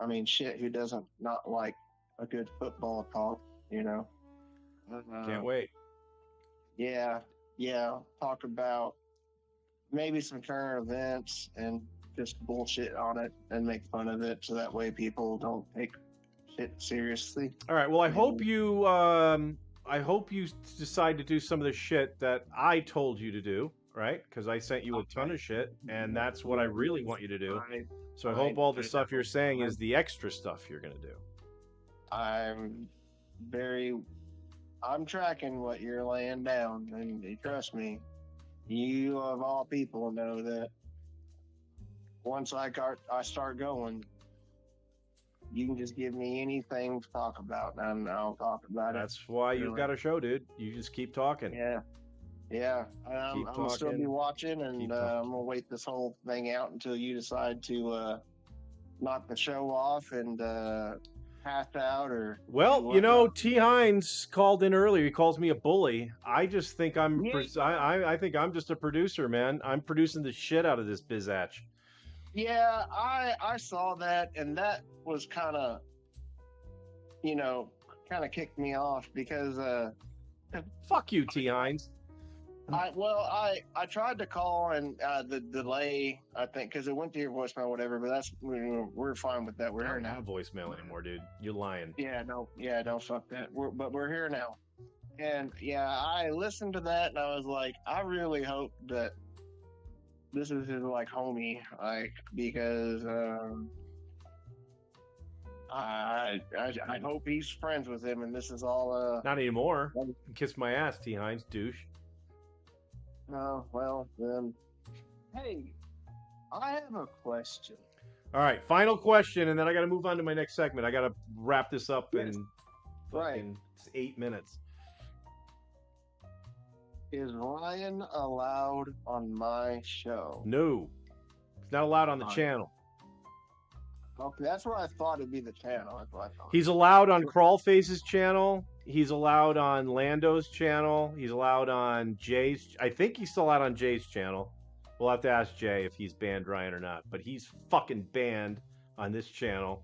who doesn't not like a good football talk, Can't wait. Yeah. Talk about maybe some current events and just bullshit on it and make fun of it so that way people don't take shit seriously. All right. Well, I hope you decide to do some of the shit that I told you to do, right? Because I sent you a ton of shit, and that's what I really want you to do. So I hope all the stuff you're saying is the extra stuff you're going to do. I'm tracking what you're laying down, and trust me, you of all people know that once I start going, you can just give me anything to talk about, and I'll talk about it. That's why you've got a show, dude. You just keep talking. Yeah. I'm going to still be watching, and I'm going to wait this whole thing out until you decide to knock the show off and pass out or... Well, T. Hines called in earlier. He calls me a bully. I just think I think I'm just a producer, man. I'm producing the shit out of this bizatch. Yeah, I saw that, and that was kind of kicked me off because fuck you, T. Hines. I tried to call and the delay, I think, because it went to your voicemail, whatever. But that's we're fine with that. We're here now. I don't have voicemail anymore, dude. You're lying. No, fuck that. But we're here now, and I listened to that and I was like, I really hope that this is his homie, because I hope he's friends with him, and this is all not anymore. Kiss my ass, T. Hines, douche. Oh, well, then. Hey, I have a question. All right, final question, and then I got to move on to my next segment. I got to wrap this up in 8 minutes. Is Ryan allowed on my show? No, it's not allowed on the channel. Okay, that's what I thought it'd be the channel. That's what I thought. He's allowed on Crawlface's channel. He's allowed on Lando's channel. He's allowed on Jay's. I think he's still out on Jay's channel. We'll have to ask Jay if he's banned Ryan or not. But he's fucking banned on this channel.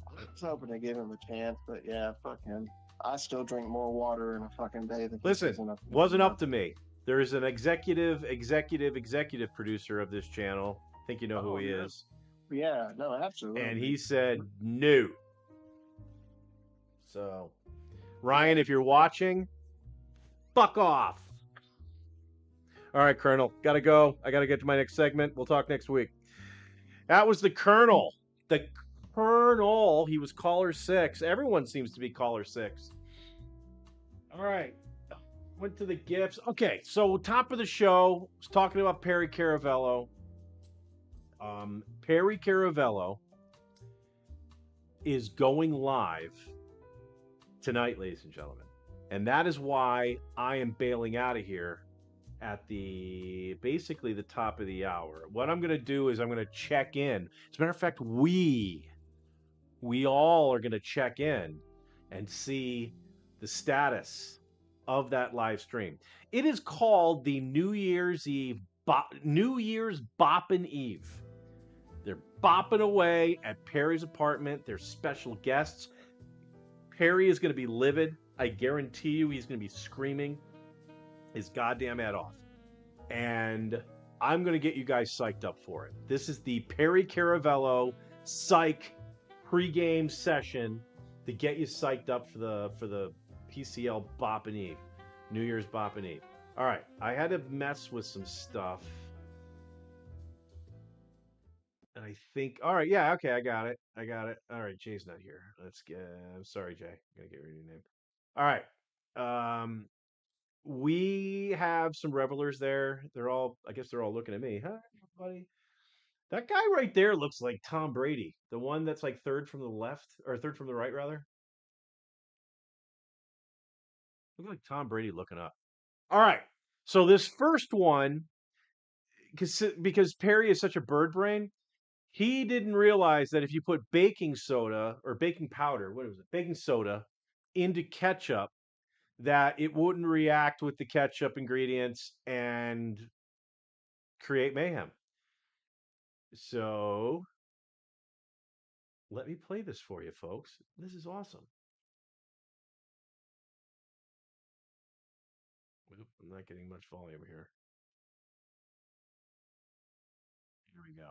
I was hoping to give him a chance, but yeah, fuck him. I still drink more water in a fucking day than he Listen, does in a wasn't up to me. There is an executive producer of this channel. I think you know who he is. Yeah, no, absolutely. And he said no. So, Ryan, if you're watching, fuck off. All right, Colonel, gotta go. I gotta get to my next segment. We'll talk next week. That was the Colonel. The Colonel. He was caller 6. Everyone seems to be caller 6. All right. Went to the gifts. Okay, so top of the show, was talking about Perry Caravello. Perry Caravello is going live tonight, ladies and gentlemen. And that is why I am bailing out of here at basically the top of the hour. What I'm going to do is I'm going to check in. As a matter of fact, we all are going to check in and see the status of that live stream. It is called the New Year's Boppin' Eve. They're bopping away at Perry's apartment. There's special guests. Perry is going to be livid. I guarantee you he's going to be screaming his goddamn head off. And I'm going to get you guys psyched up for it. This is the Perry Caravello psych pregame session to get you psyched up for the PCL Boppin' Eve. New Year's Boppin' Eve. All right. I had to mess with some stuff. I think, all right, yeah, okay, I got it. All right, Jay's not here. I'm sorry, Jay. I gotta get rid of your name. All right. We have some revelers there. I guess they're all looking at me. Hi, everybody. That guy right there looks like Tom Brady. The one that's like third from the left, or third from the right, rather. Looks like Tom Brady looking up. All right. So this first one, because Perry is such a bird brain, he didn't realize that if you put baking soda or baking powder, baking soda into ketchup, that it wouldn't react with the ketchup ingredients and create mayhem. So let me play this for you, folks. This is awesome. I'm not getting much volume here. Here we go.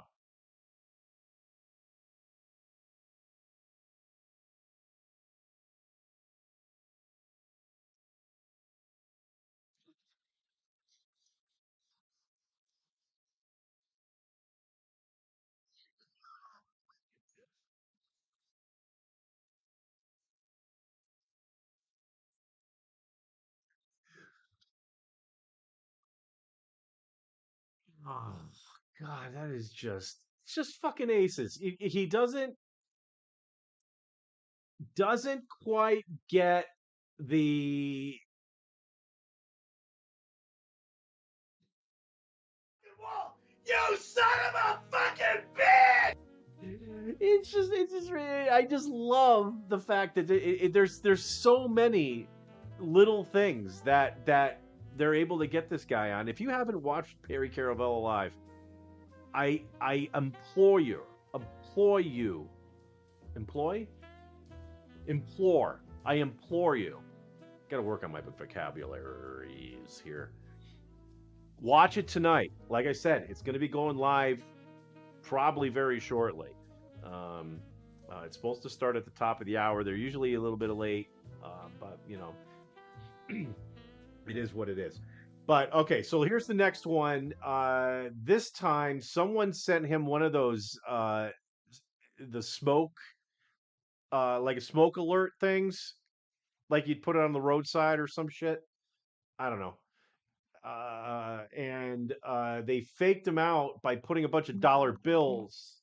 Oh God, that is just fucking aces. He doesn't quite get the You son of a fucking bitch! it's just really, I just love the fact that there's so many little things that they're able to get this guy on. If you haven't watched Perry Caravello live, I implore you, got to work on my vocabularies here. Watch it tonight. Like I said, it's going to be going live probably very shortly. It's supposed to start at the top of the hour. They're usually a little bit late, but you know, it is what it is. But okay, so here's the next one. This time, someone sent him one of those the smoke, like a smoke alert things, like you'd put it on the roadside or some shit. I don't know. And they faked him out by putting a bunch of dollar bills.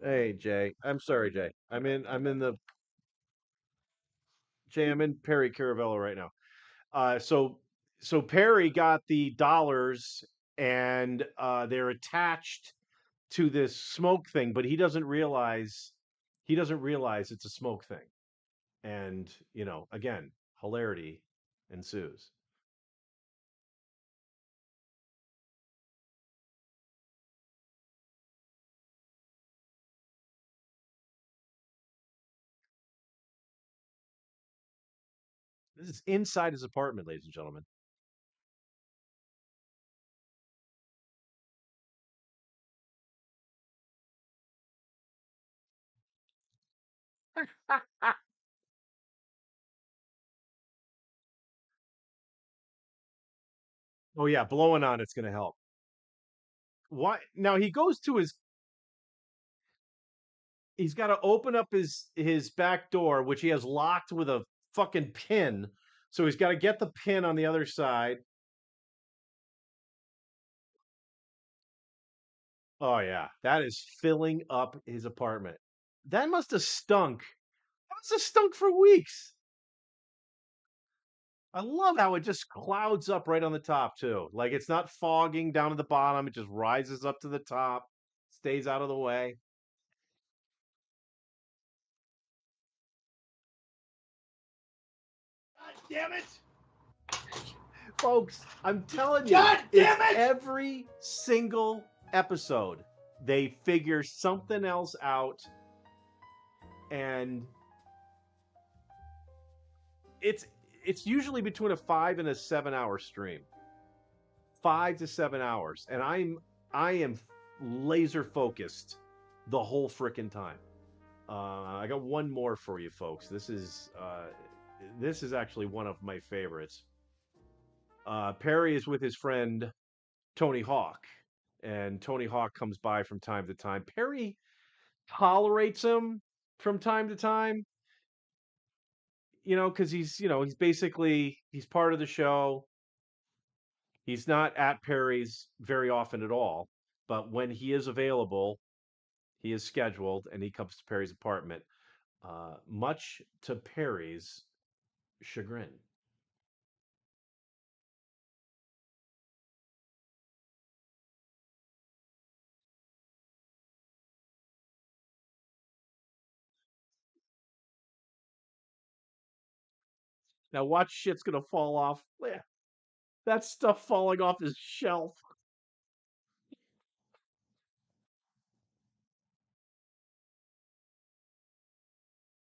Hey Jay, I'm sorry, Jay. I'm in Perry Caravello right now. So Perry got the dollars, and they're attached to this smoke thing, but he doesn't realize it's a smoke thing. And, again, hilarity ensues. This is inside his apartment, ladies and gentlemen. Oh yeah, blowing on it's going to help. Why? Now he's got to open up his back door, which he has locked with a fucking pin. So he's got to get the pin on the other side. Oh yeah, that is filling up his apartment. That must have stunk. That must have stunk for weeks. I love how it just clouds up right on the top too. Like it's not fogging down to the bottom, it just rises up to the top, stays out of the way. God damn it! Folks, I'm telling you, God damn it's it! every single episode. They figure something else out, and it's usually between a 5 and a 7 hour stream. 5 to 7 hours. And I am laser focused the whole frickin' time. I got one more for you folks. This is actually one of my favorites. Perry is with his friend Tony Hawk, and Tony Hawk comes by from time to time. Perry tolerates him from time to time, because he's part of the show. He's not at Perry's very often at all, but when he is available, he is scheduled and he comes to Perry's apartment, much to Perry's chagrin. Now watch shit's gonna fall off. Yeah, that stuff falling off his shelf.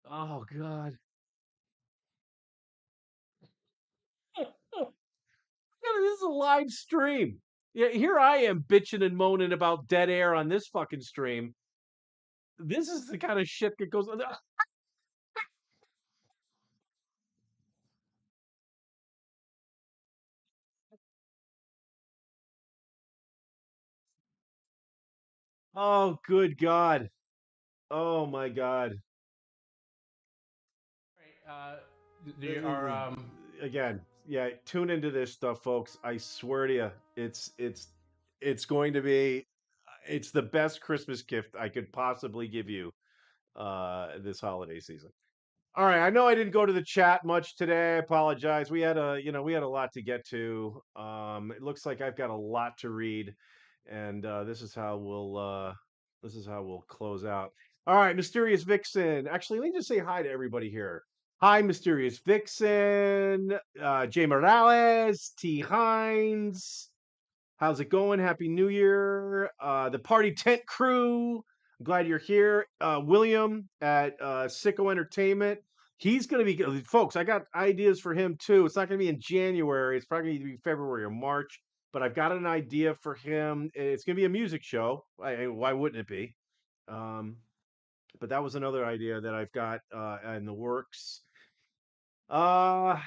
Oh god. This is a live stream. Yeah, here I am bitching and moaning about dead air on this fucking stream. This is the kind of shit that goes on. Oh, good God. Oh my God. They are Again, yeah, tune into this stuff, folks. I swear to you, it's going to be it's the best Christmas gift I could possibly give you this holiday season. All right, I know I didn't go to the chat much today. I apologize. We had a lot to get to. It looks like I've got a lot to read, and this is how we'll close out. All right, Mysterious Vixen. Actually, let me just say hi to everybody here. Hi, Mysterious Vixen, Jay Morales, T. Hines. How's it going? Happy New Year. The Party Tent Crew. I'm glad you're here. William at Sicko Entertainment. He's going to be, folks, I got ideas for him too. It's not going to be in January. It's probably going to be February or March, but I've got an idea for him. It's going to be a music show. Why wouldn't it be? Um, but that was another idea that I've got in the works. Uh,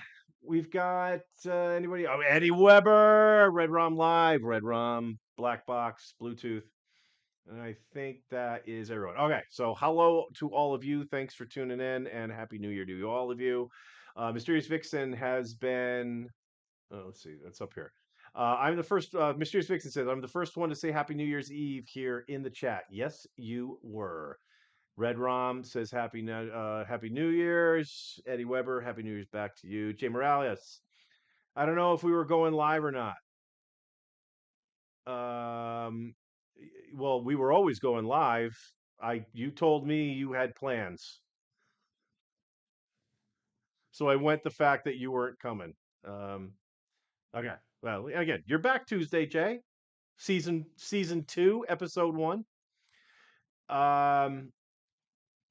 we've got anybody? Oh, Eddie Weber, Red Rom Live, Red Rom, Black Box, Bluetooth. And I think that is everyone. Okay, so hello to all of you. Thanks for tuning in, and Happy New Year to all of you. Mysterious Vixen has been. Oh, let's see, that's up here. I'm the first. Mysterious Vixen says, "I'm the first one to say Happy New Year's Eve here in the chat." Yes, you were. Red Rom says Happy New Year's. Eddie Weber, Happy New Year's back to you. Jay Morales, I don't know if we were going live or not. Um, well, we were always going live. You told me you had plans, so I went the fact that you weren't coming. Um, okay. Well, again, you're back Tuesday, Jay. Season 2, episode 1. Um,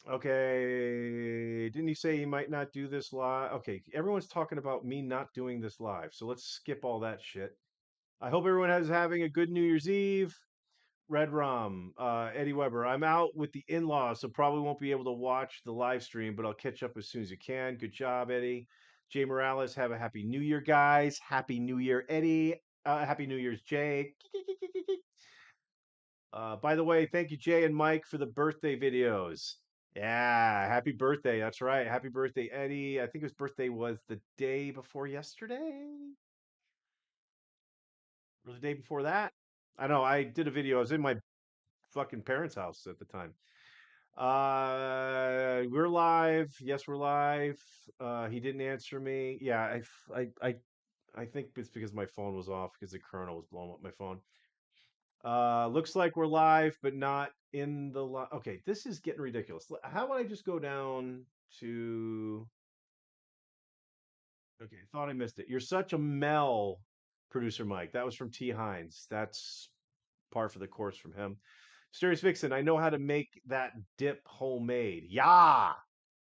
okay. Didn't you say you might not do this live? Okay, everyone's talking about me not doing this live, so let's skip all that shit. I hope everyone is having a good New Year's Eve. Red Rom, Eddie Weber. I'm out with the in-laws, so probably won't be able to watch the live stream, but I'll catch up as soon as you can. Good job, Eddie. Jay Morales, have a happy New Year, guys. Happy New Year, Eddie. Happy New Year's, Jay. By the way, thank you, Jay and Mike, for the birthday videos. Yeah, happy birthday. That's right. Happy birthday, Eddie. I think his birthday was the day before yesterday. Or the day before that. I know. I did a video. I was in my fucking parents' house at the time. We're live. Yes, we're live. He didn't answer me. Yeah, I think it's because my phone was off because the kernel was blowing up my phone. Looks like we're live, but not in the Okay, this is getting ridiculous. How about I just go down to? Okay, thought I missed it. You're such a Mel, producer Mike. That was from T. Hines. That's par for the course from him. Mysterious Vixen, I know how to make that dip homemade. Yeah,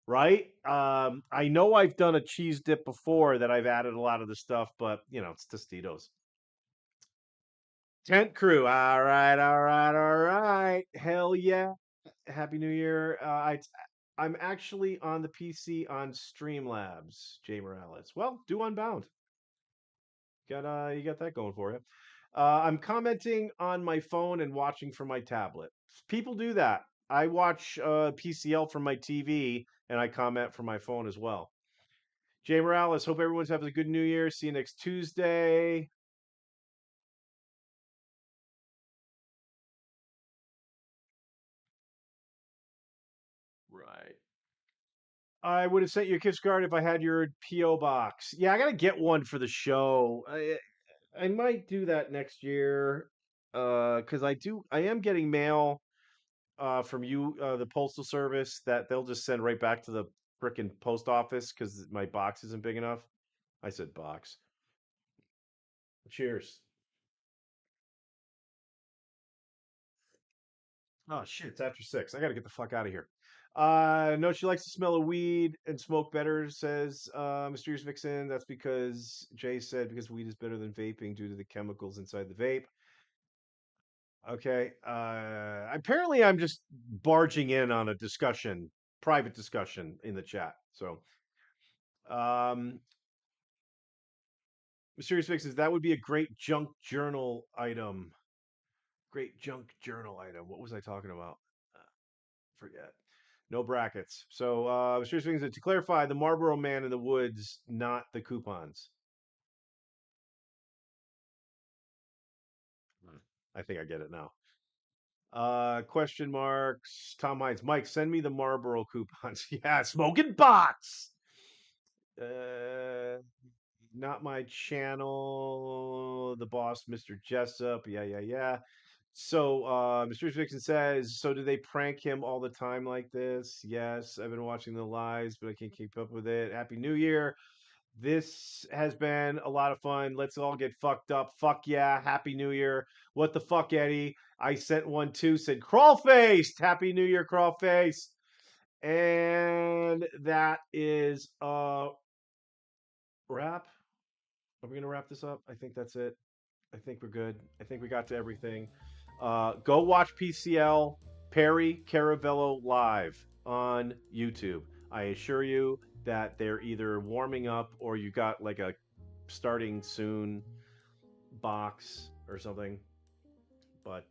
right? I know I've done a cheese dip before that I've added a lot of the stuff, but it's Tostitos. Tent crew. All right, all right, all right. Hell yeah. Happy New Year. I'm actually on the PC on Streamlabs, Jay Morales. Well, do Unbound. You got that going for you. I'm commenting on my phone and watching from my tablet. People do that. I watch PCL from my TV and I comment from my phone as well. Jay Morales, hope everyone's having a good New Year. See you next Tuesday. Right. I would have sent you a gift card if I had your PO box. Yeah, I gotta get one for the show. I might do that next year. Because I am getting mail from you, the postal service, that they'll just send right back to the frickin' post office because my box isn't big enough. I said box. Cheers. Oh shit, it's after 6. I gotta get the fuck out of here. No, she likes to smell of weed and smoke better, says Mysterious Vixen. That's because Jay said because weed is better than vaping due to the chemicals inside the vape. Okay. Apparently I'm just barging in on a discussion, private discussion in the chat. So um Mysterious Fixes, that would be a great junk journal item. Great junk journal item. What was I talking about? Uh, Forget. No brackets. So, Mysterious Fixes, to clarify, the Marlboro Man in the Woods, not the coupons. I think I get it now. Question marks. Tom Hines. Mike, send me the Marlboro coupons. Yeah, smoking bots. Uh, Not my channel. The boss, Mr. Jessup. Yeah, yeah, yeah. So, Mr. Vixen says, so do they prank him all the time like this? Yes, I've been watching the lives, but I can't keep up with it. Happy New Year. This has been a lot of fun. Let's all get fucked up. Fuck yeah. Happy New Year. What the fuck, Eddie? I sent one too, said crawl faced. Happy New Year, crawl face. And that is a wrap. Are we gonna wrap this up? I think that's it. I think we're good. I think we got to everything. Go watch PCL Perry Caravello live on YouTube. I assure you that they're either warming up or you got like a starting soon box or something. But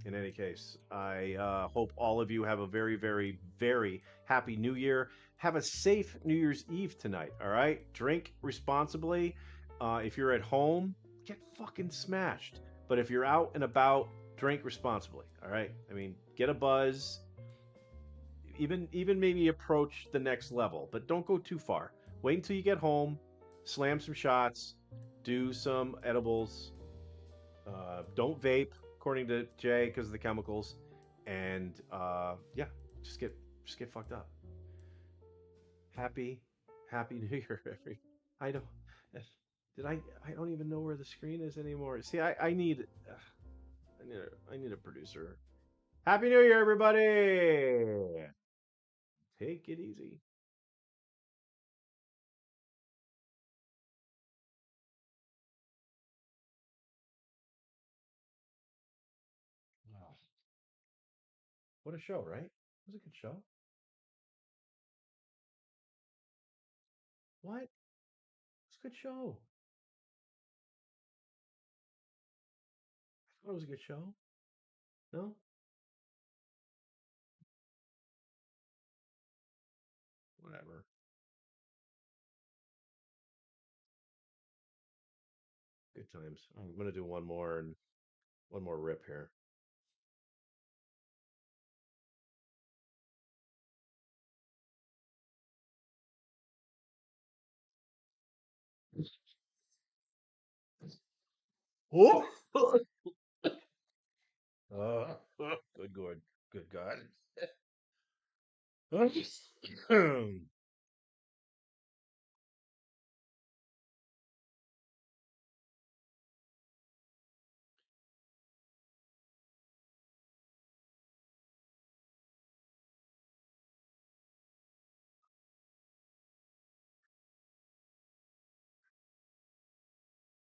in any case, I hope all of you have a very, very, very happy New Year. Have a safe New Year's Eve tonight, all right? Drink responsibly. If you're at home, get fucking smashed. But if you're out and about, drink responsibly, all right? I mean, get a buzz. Even maybe approach the next level, but don't go too far. Wait until you get home, slam some shots, do some edibles. Don't vape. according to Jay, because of the chemicals, and yeah, just get fucked up. Happy New Year, every. I don't. Did I don't even know where the screen is anymore. See, I need. I need a producer. Happy New Year, everybody. Take it easy. Wow. What a show, right? It was a good show. What? It was a good show. I thought it was a good show. No? Whatever. Good times. I'm gonna do one more and one more rip here. Oh, good God.